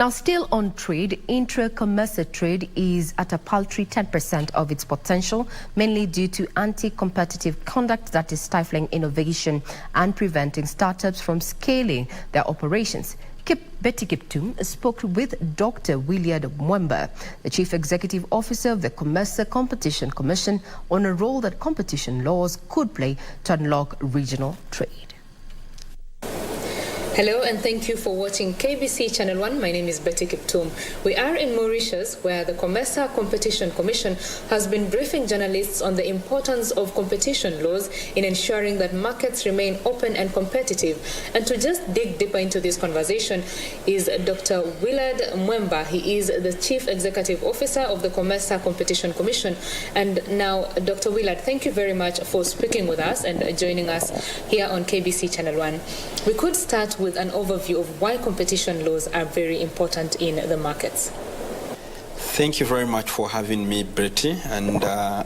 Now, still on trade, intra-COMESA trade is at a paltry 10% of its potential, mainly due to anti-competitive conduct that is stifling innovation and preventing startups from scaling their operations. Betty Kiptum spoke with Dr. Willard Mwemba, the Chief Executive Officer of the COMESA Competition Commission, on a role that competition laws could play to unlock regional trade. Hello and thank you for watching KBC Channel 1. My name is Betty Kiptum. We are in Mauritius, where the COMESA Competition Commission has been briefing journalists on the importance of competition laws in ensuring that markets remain open and competitive. And to just dig deeper into this conversation is Dr. Willard Mwemba. He is the Chief Executive Officer of the COMESA Competition Commission. And now, Dr. Willard, thank you very much for speaking with us and joining us here on KBC Channel 1. We could start with an overview of why competition laws are very important in the markets. Thank you very much for having me, Betty. And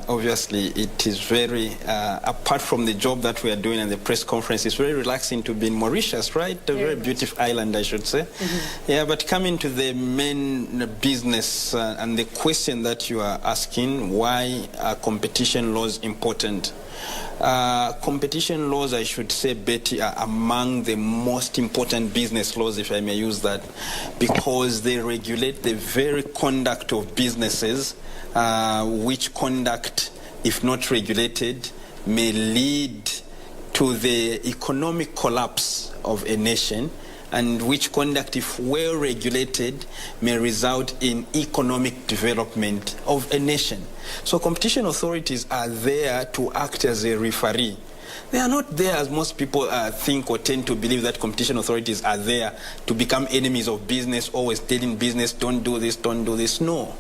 obviously, it is very, apart from the job that we are doing and the press conference, it's very relaxing to be in Mauritius, right? A very beautiful island, I should say. Yeah, but coming to the main business and the question that you are asking, why are competition laws important? Competition laws, I should say, Betty, are among the most important business laws, if I may use that, because they regulate the very conduct of businesses, which conduct, if not regulated, may lead to the economic collapse of a nation, and which conduct, if well regulated, may result in economic development of a nation. So competition authorities are there to act as a referee. They are not there, as most people think or tend to believe, that competition authorities are there to become enemies of business, always telling business, don't do this, don't do this. No.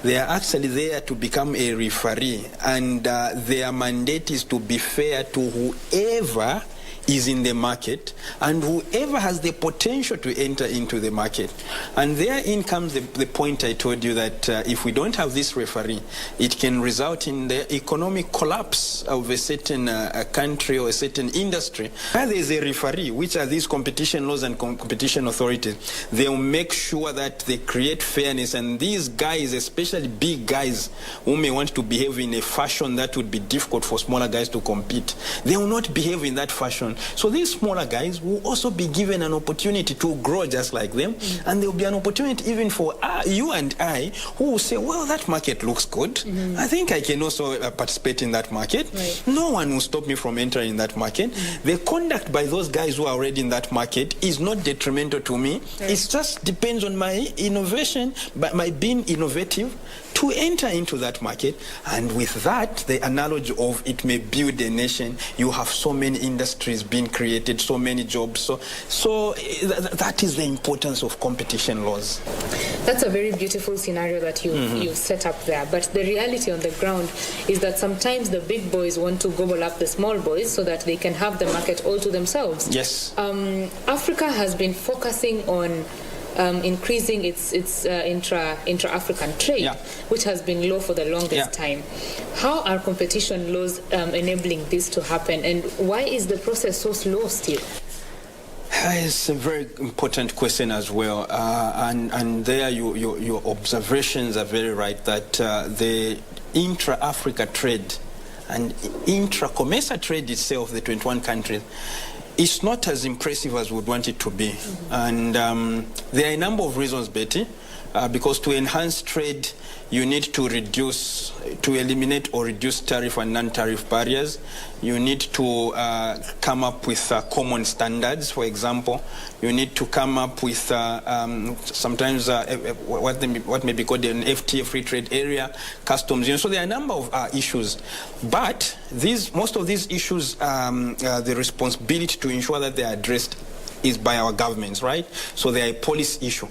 They are actually there to become a referee, and their mandate is to be fair to whoever is in the market and whoever has the potential to enter into the market. And therein comes the point I told you, that if we don't have this referee, it can result in the economic collapse of a certain country or a certain industry. Where there is a referee, which are these competition laws and competition authorities, they will make sure that they create fairness, and these guys, especially big guys who may want to behave in a fashion that would be difficult for smaller guys to compete, they will not behave in that fashion. So these smaller guys will also be given an opportunity to grow just like them, and there will be an opportunity even for you and I, who will say, well, that market looks good. I think I can also participate in that market. No one will stop me from entering that market. The conduct by those guys who are already in that market is not detrimental to me. It just depends on my innovation, but my being innovative to enter into that market. And with that, the analogy of it may build a nation. You have so many industries being created, so many jobs. So that is the importance of competition laws. That's a very beautiful scenario that you've set up there. But the reality on the ground is that sometimes the big boys want to gobble up the small boys so that they can have the market all to themselves. Yes. Africa has been focusing on increasing its intra-African trade, which has been low for the longest time. How are competition laws enabling this to happen, and why is the process so slow still? It's a very important question as well, and there your observations are very right, that the intra-Africa trade and intra-COMESA trade itself, the 21 countries, it's not as impressive as we would want it to be. And there are a number of reasons, Betty, because to enhance trade, you need to eliminate or reduce tariff and non-tariff barriers. You need to come up with common standards, for example. You need to come up with sometimes what may be called an FTA, free trade area, customs. So there are a number of issues. But most of these issues, the responsibility to ensure that they are addressed is by our governments, right? So they are a policy issue.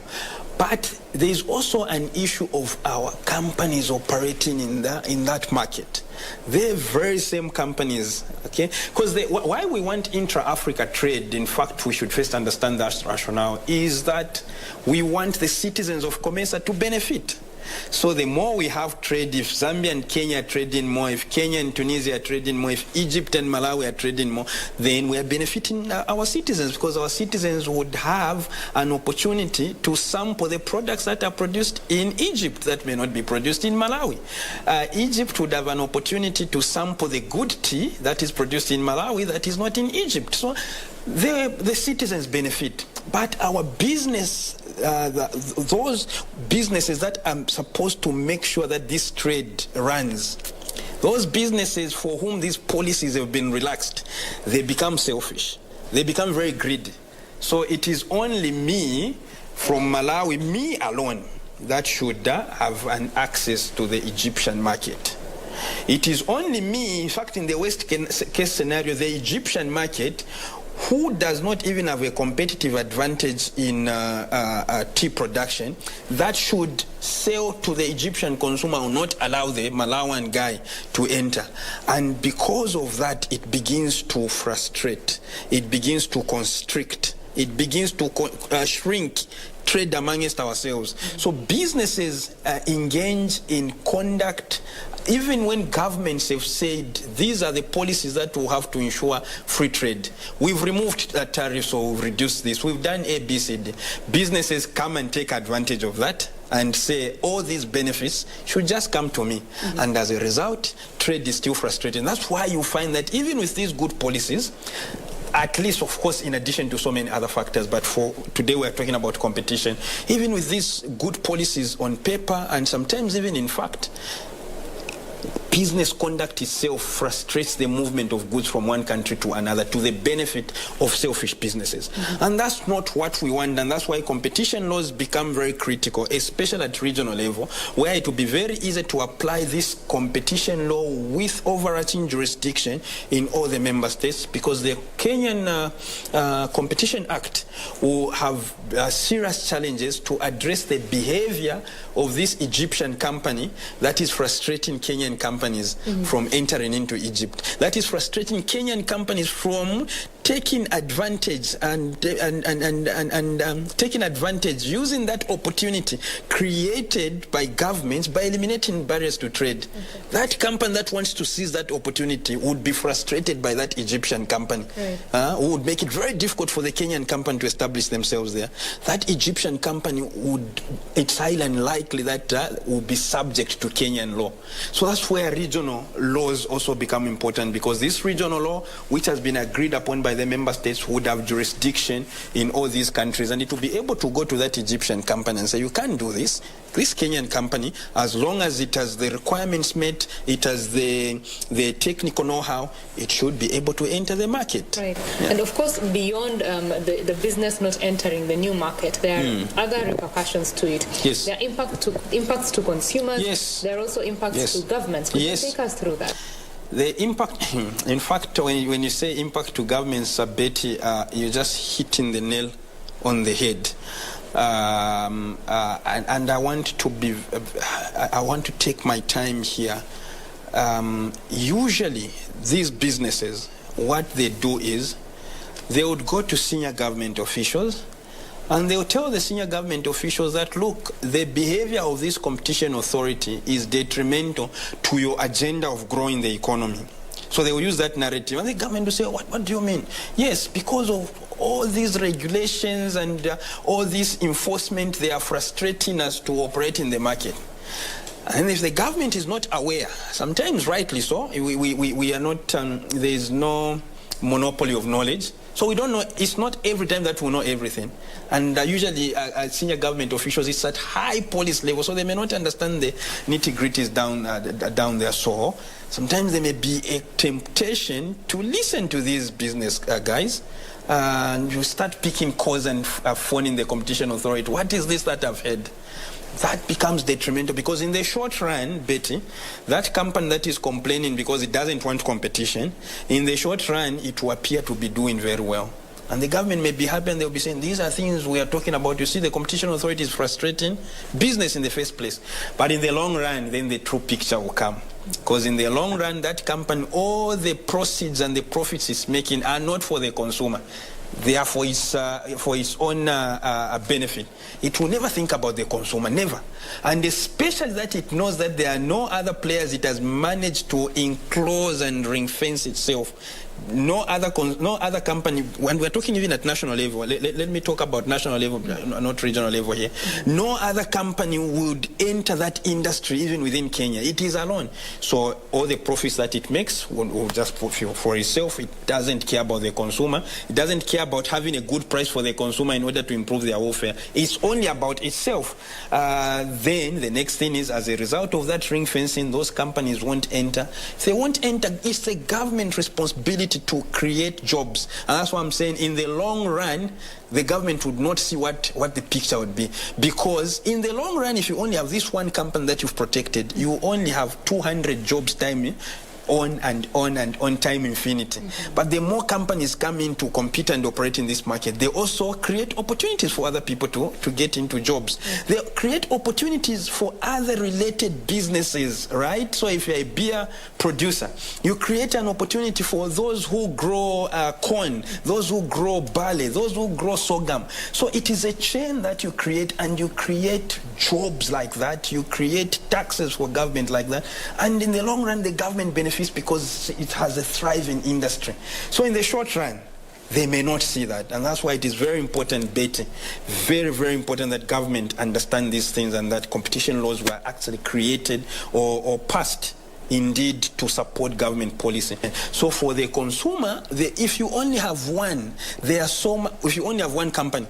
But there is also an issue of our companies operating in that market. They're very same companies, okay? Because why we want intra-Africa trade, in fact, we should first understand that rationale, is that we want the citizens of COMESA to benefit. So the more we have trade, if Zambia and Kenya are trading more, if Kenya and Tunisia are trading more, if Egypt and Malawi are trading more, then we are benefiting our citizens, because our citizens would have an opportunity to sample the products that are produced in Egypt that may not be produced in Malawi. Egypt would have an opportunity to sample the good tea that is produced in Malawi that is not in Egypt. So the citizens benefit. But our business, those businesses that are supposed to make sure that this trade runs, those businesses for whom these policies have been relaxed, they become selfish. They become very greedy. So it is only me from Malawi, me alone, that should have an access to the Egyptian market. It is only me, in fact, in the worst case scenario, the Egyptian market, who does not even have a competitive advantage in tea production, that should sell to the Egyptian consumer or not allow the Malawian guy to enter. And because of that, it begins to frustrate, it begins to constrict, it begins to shrink trade amongst ourselves. So businesses engage in conduct, even when governments have said these are the policies that will have to ensure free trade. We've removed tariffs, or we've reduced this. We've done A, B, C, D. Businesses come and take advantage of that and say all these benefits should just come to me. And as a result, trade is still frustrating. That's why you find that even with these good policies, at least, of course, in addition to so many other factors, but for today we're talking about competition, even with these good policies on paper and sometimes even in fact, business conduct itself frustrates the movement of goods from one country to another to the benefit of selfish businesses. And that's not what we want, and that's why competition laws become very critical, especially at regional level, where it will be very easy to apply this competition law with overarching jurisdiction in all the member states, because the Kenyan Competition Act will have serious challenges to address the behavior of this Egyptian company that is frustrating Kenyan companies from entering into Egypt. That is frustrating Kenyan companies from taking advantage and taking advantage, using that opportunity created by governments by eliminating barriers to trade. That company that wants to seize that opportunity would be frustrated by that Egyptian company, who would make it very difficult for the Kenyan company to establish themselves there. That Egyptian company would, it's highly unlikely that will be subject to Kenyan law. So that's where regional laws also become important, because this regional law, which has been agreed upon by the member states, would have jurisdiction in all these countries, and it will be able to go to that Egyptian company and say, you can't do this. This Kenyan company, as long as it has the requirements met, it has the technical know-how, it should be able to enter the market. Right. Yeah. And of course, beyond the business not entering the new market, there are other repercussions to it. Yes. There are impacts to consumers. Yes. There are also impacts to governments. Could you take us through that? The impact, in fact, when you say impact to governments, Betty, you're just hitting the nail on the head. And I want to take my time here. Usually, these businesses, what they do is they would go to senior government officials, and they'll tell the senior government officials that, look, the behavior of this competition authority is detrimental to your agenda of growing the economy. So they will use that narrative, and the government will say, what do you mean? Yes, because of all these regulations and all this enforcement, they are frustrating us to operate in the market. And if the government is not aware, sometimes rightly so, we are not, there is no monopoly of knowledge. So we don't know, it's not every time that we know everything. And usually senior government officials, it's at high police level, so they may not understand the nitty-gritties down there. So sometimes there may be a temptation to listen to these business guys, and you start picking calls and phoning the competition authority. What is this that I've heard? That becomes detrimental, because in the short run, Betty, that company that is complaining because it doesn't want competition, in the short run, it will appear to be doing very well. And the government may be happy, and they'll be saying, these are things we are talking about. You see, the competition authority is frustrating business in the first place. But in the long run, then the true picture will come. Because in the long run, that company, all the proceeds and the profits it's making are not for the consumer. they are for its own benefit. It will never think about the consumer, never. And especially that it knows that there are no other players. It has managed to enclose and ring fence itself. No other company, when we're talking even at national level, let me talk about national level, not regional level here. No other company would enter that industry even within Kenya. It is alone. So all the profits that it makes will just put for itself. It doesn't care about the consumer. It doesn't care about having a good price for the consumer in order to improve their welfare. It's only about itself. Then the next thing is, as a result of that ring fencing, those companies won't enter. If they won't enter, it's the government responsibility to create jobs. And that's why I'm saying in the long run, the government would not see what the picture would be. Because in the long run, if you only have this one company that you've protected, you only have 200 jobs time on and on time infinity. But the more companies come in to compete and operate in this market, they also create opportunities for other people to get into jobs. They create opportunities for other related businesses, right? So if you're a beer producer, you create an opportunity for those who grow corn, those who grow barley, those who grow sorghum. So it is a chain that you create, and you create jobs like that. You create taxes for government like that. And in the long run, the government benefits because it has a thriving industry. So in the short run, they may not see that. And that's why it is very important, Betty, very, very important that government understand these things, and that competition laws were actually created or passed indeed to support government policy. So for the consumer, if you only have one, if you only have one company,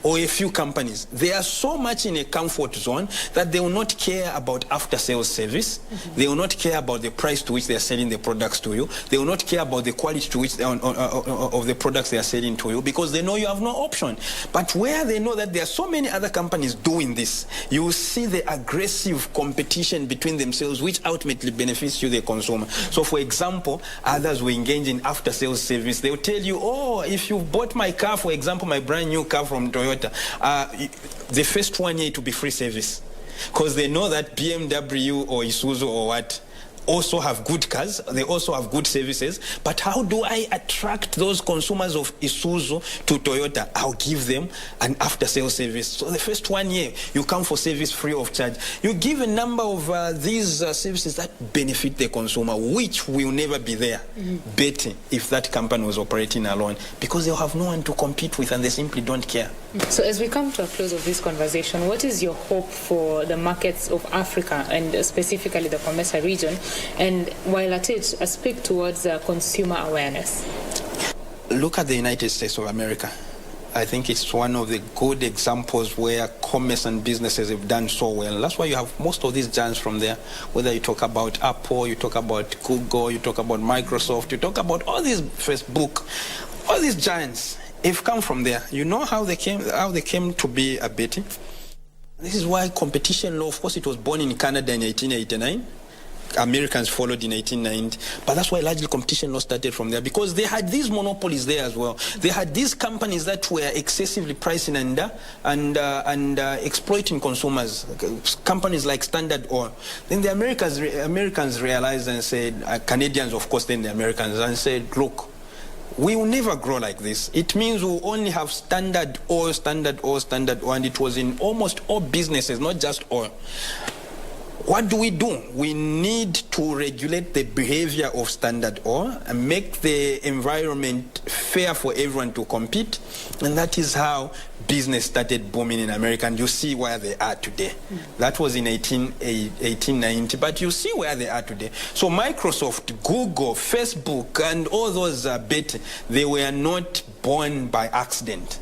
or a few companies, they are so much in a comfort zone that they will not care about after-sales service. They will not care about the price to which they are selling the products to you. They will not care about the quality to which of the products they are selling to you, because they know you have no option. But where they know that there are so many other companies doing this, you will see the aggressive competition between themselves, which ultimately benefits you, the consumer. So for example, others will engage in after-sales service. They will tell you, oh, if you bought my car, for example, my brand new car from Toyota, the first 1 year to be free service, because they know that BMW or Isuzu or what also have good cars, they also have good services. But how do I attract those consumers of Isuzu to Toyota? I'll give them an after-sales service. So the first 1 year, you come for service free of charge. You give a number of these services that benefit the consumer, which will never be there, Betty, if that company was operating alone, because they'll have no one to compete with, and they simply don't care. So as we come to a close of this conversation, what is your hope for the markets of Africa, and specifically the COMESA region? And while at it, I speak towards consumer awareness. Look at the United States of America. I think it's one of the good examples where commerce and businesses have done so well. That's why you have most of these giants from there. Whether you talk about Apple, you talk about Google, you talk about Microsoft, you talk about all these Facebook, all these giants have come from there. You know how they came to be a Betty? This is why competition law, of course, it was born in Canada in 1889. Americans followed in 1890, but that's why largely competition law started from there, because they had these monopolies there as well. They had these companies that were excessively pricing and exploiting consumers, companies like Standard Oil. Then the Americans realized and said, Canadians, of course, then the Americans, and said, look, we will never grow like this. It means we'll only have Standard Oil, and it was in almost all businesses, not just oil. What do? We need to regulate the behavior of Standard Oil and make the environment fair for everyone to compete. And that is how business started booming in America. And you see where they are today. That was in 1890, but you see where they are today. So Microsoft, Google, Facebook, and all those Betty, they were not born by accident.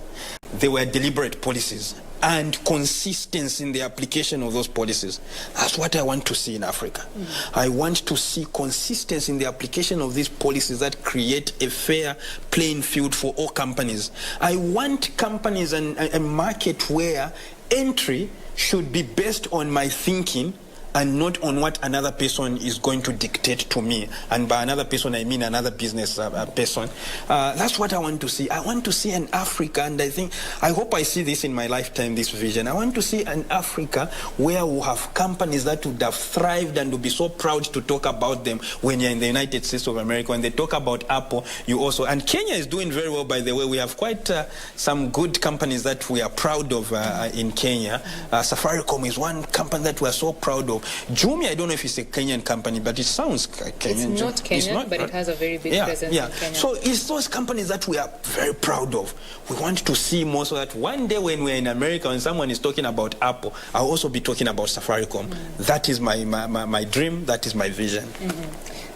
They were deliberate policies and consistency in the application of those policies. That's what I want to see in Africa. I want to see consistency in the application of these policies that create a fair playing field for all companies. I want companies and a market where entry should be based on my thinking and not on what another person is going to dictate to me. And by another person, I mean another business person. That's what I want to see. I want to see an Africa, and I hope I see this in my lifetime, this vision. I want to see an Africa where we have companies that would have thrived and would be so proud to talk about them when you're in the United States of America. When they talk about Apple, you also, and Kenya is doing very well, by the way. We have quite some good companies that we are proud of in Kenya. Safaricom is one company that we are so proud of. Jumia, I don't know if it's a Kenyan company, but it sounds Kenyan. It's not Kenyan, but it has a very big presence in Kenya. So it's those companies that we are very proud of. We want to see more so that one day when we're in America, when someone is talking about Apple, I'll also be talking about Safaricom. That is my dream. That is my vision.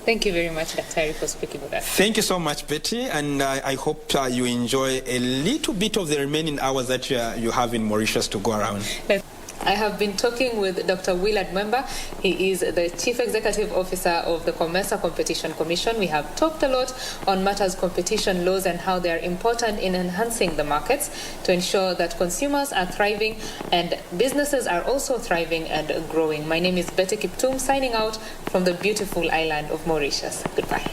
Thank you very much, Daktari, for speaking with us. Thank you so much, Betty, and I hope you enjoy a little bit of the remaining hours that you have in Mauritius to go around. I have been talking with Dr. Willard Mwemba. He is the Chief Executive Officer of the COMESA Competition Commission. We have talked a lot on matters competition laws and how they are important in enhancing the markets to ensure that consumers are thriving and businesses are also thriving and growing. My name is Betty Kiptum, signing out from the beautiful island of Mauritius. Goodbye.